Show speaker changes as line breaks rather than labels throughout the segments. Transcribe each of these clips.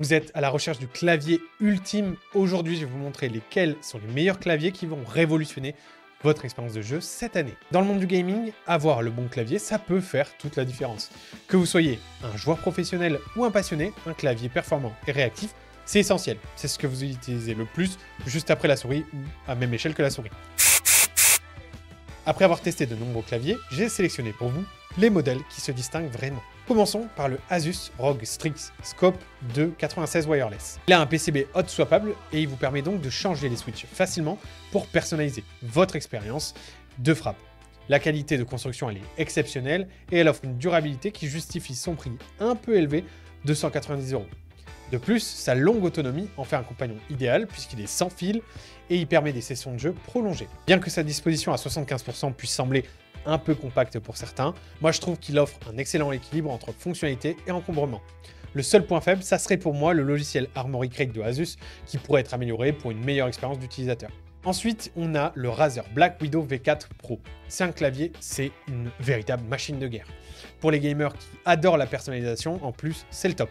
Vous êtes à la recherche du clavier ultime. Aujourd'hui, je vais vous montrer lesquels sont les meilleurs claviers qui vont révolutionner votre expérience de jeu cette année. Dans le monde du gaming, avoir le bon clavier, ça peut faire toute la différence. Que vous soyez un joueur professionnel ou un passionné, un clavier performant et réactif, c'est essentiel. C'est ce que vous utilisez le plus juste après la souris ou à même échelle que la souris. Après avoir testé de nombreux claviers, j'ai sélectionné pour vous les modèles qui se distinguent vraiment. Commençons par le Asus ROG Strix Scope 2 96 wireless. Il a un PCB hot swappable et il vous permet donc de changer les switches facilement pour personnaliser votre expérience de frappe. La qualité de construction elle est exceptionnelle et elle offre une durabilité qui justifie son prix un peu élevé de 190 €. De plus, sa longue autonomie en fait un compagnon idéal puisqu'il est sans fil et il permet des sessions de jeu prolongées. Bien que sa disposition à 75% puisse sembler un peu compacte pour certains, moi je trouve qu'il offre un excellent équilibre entre fonctionnalité et encombrement. Le seul point faible, ça serait pour moi le logiciel Armoury Crate de Asus qui pourrait être amélioré pour une meilleure expérience d'utilisateur. Ensuite, on a le Razer Black Widow V4 Pro. C'est un clavier, c'est une véritable machine de guerre. Pour les gamers qui adorent la personnalisation, en plus, c'est le top.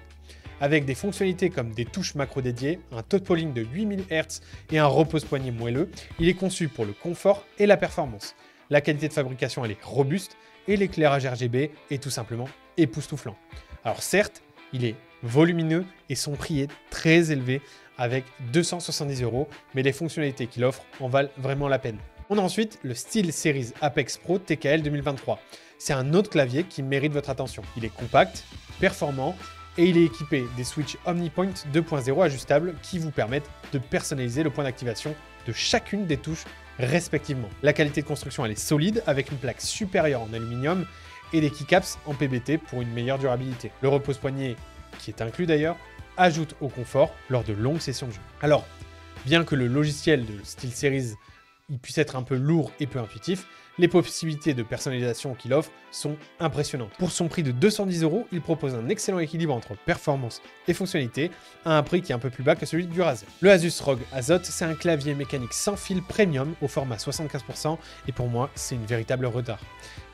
Avec des fonctionnalités comme des touches macro dédiées, un taux de polling de 8000 Hz et un repose-poignet moelleux, il est conçu pour le confort et la performance. La qualité de fabrication elle est robuste et l'éclairage RGB est tout simplement époustouflant. Alors certes, il est volumineux et son prix est très élevé avec 270 €, mais les fonctionnalités qu'il offre en valent vraiment la peine. On a ensuite le SteelSeries Apex Pro TKL 2023. C'est un autre clavier qui mérite votre attention. Il est compact, performant et il est équipé des switches OmniPoint 2.0 ajustables qui vous permettent de personnaliser le point d'activation de chacune des touches respectivement. La qualité de construction elle est solide avec une plaque supérieure en aluminium et des keycaps en PBT pour une meilleure durabilité. Le repose-poignet, qui est inclus d'ailleurs, ajoute au confort lors de longues sessions de jeu. Alors, bien que le logiciel de SteelSeries il puisse être un peu lourd et peu intuitif, les possibilités de personnalisation qu'il offre sont impressionnantes. Pour son prix de 210 €, il propose un excellent équilibre entre performance et fonctionnalité à un prix qui est un peu plus bas que celui du Razer. Le Asus ROG Azoth, c'est un clavier mécanique sans fil premium au format 75% et pour moi, c'est une véritable retard.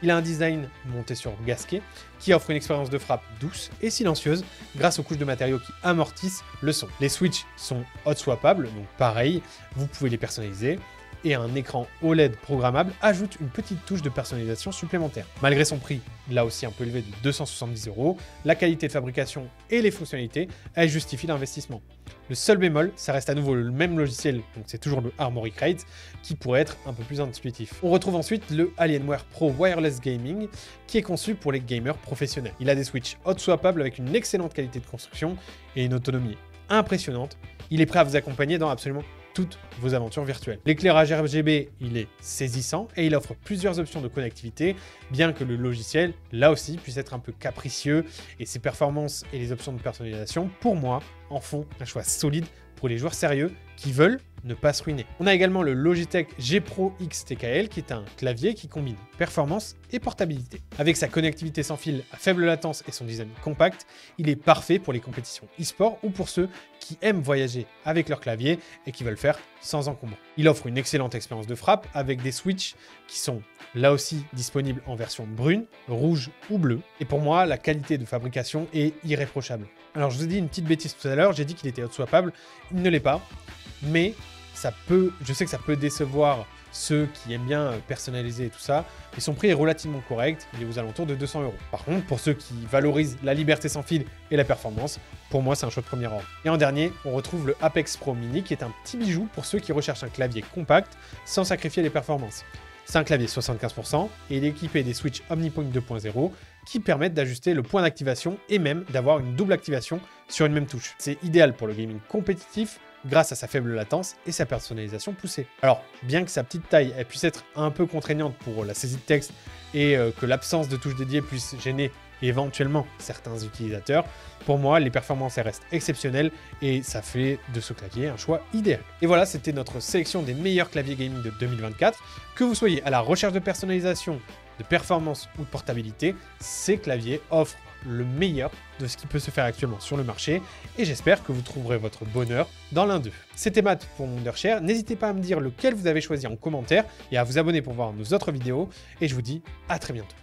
Il a un design monté sur gasquet qui offre une expérience de frappe douce et silencieuse grâce aux couches de matériaux qui amortissent le son. Les switches sont hot swappables, donc pareil, vous pouvez les personnaliser. Et un écran OLED programmable ajoute une petite touche de personnalisation supplémentaire. Malgré son prix, là aussi un peu élevé de 270 €, la qualité de fabrication et les fonctionnalités, elles justifient l'investissement. Le seul bémol, ça reste à nouveau le même logiciel, donc c'est toujours le Armoury Crate, qui pourrait être un peu plus intuitif. On retrouve ensuite le Alienware Pro Wireless Gaming, qui est conçu pour les gamers professionnels. Il a des switches hot swappables avec une excellente qualité de construction et une autonomie impressionnante. Il est prêt à vous accompagner dans absolument toutes vos aventures virtuelles. L'éclairage RGB, il est saisissant et il offre plusieurs options de connectivité, bien que le logiciel, là aussi, puisse être un peu capricieux et ses performances et les options de personnalisation, pour moi, en font un choix solide pour les joueurs sérieux qui veulent ne pas se ruiner. On a également le Logitech G Pro X TKL qui est un clavier qui combine performance et portabilité. Avec sa connectivité sans fil à faible latence et son design compact, il est parfait pour les compétitions e-sport ou pour ceux qui aiment voyager avec leur clavier et qui veulent faire sans encombre. Il offre une excellente expérience de frappe avec des switches qui sont là aussi disponibles en version brune, rouge ou bleue. Et pour moi, la qualité de fabrication est irréprochable. Alors je vous ai dit une petite bêtise tout à l'heure, j'ai dit qu'il était hot swappable, il ne l'est pas, mais je sais que ça peut décevoir ceux qui aiment bien personnaliser et tout ça, mais son prix est relativement correct, il est aux alentours de 200 €. Par contre, pour ceux qui valorisent la liberté sans fil et la performance, pour moi c'est un choix de premier ordre. Et en dernier, on retrouve le Apex Pro Mini qui est un petit bijou pour ceux qui recherchent un clavier compact sans sacrifier les performances. C'est un clavier 75% et il est équipé des switches OmniPoint 2.0 qui permettent d'ajuster le point d'activation et même d'avoir une double activation sur une même touche. C'est idéal pour le gaming compétitif grâce à sa faible latence et sa personnalisation poussée. Alors, bien que sa petite taille elle puisse être un peu contraignante pour la saisie de texte et que l'absence de touche dédiée puisse gêner éventuellement certains utilisateurs, pour moi, les performances elles restent exceptionnelles et ça fait de ce clavier un choix idéal. Et voilà, c'était notre sélection des meilleurs claviers gaming de 2024. Que vous soyez à la recherche de personnalisation, de performance ou de portabilité, ces claviers offrent le meilleur de ce qui peut se faire actuellement sur le marché et j'espère que vous trouverez votre bonheur dans l'un d'eux. C'était Matt pour Wondershare, n'hésitez pas à me dire lequel vous avez choisi en commentaire et à vous abonner pour voir nos autres vidéos et je vous dis à très bientôt.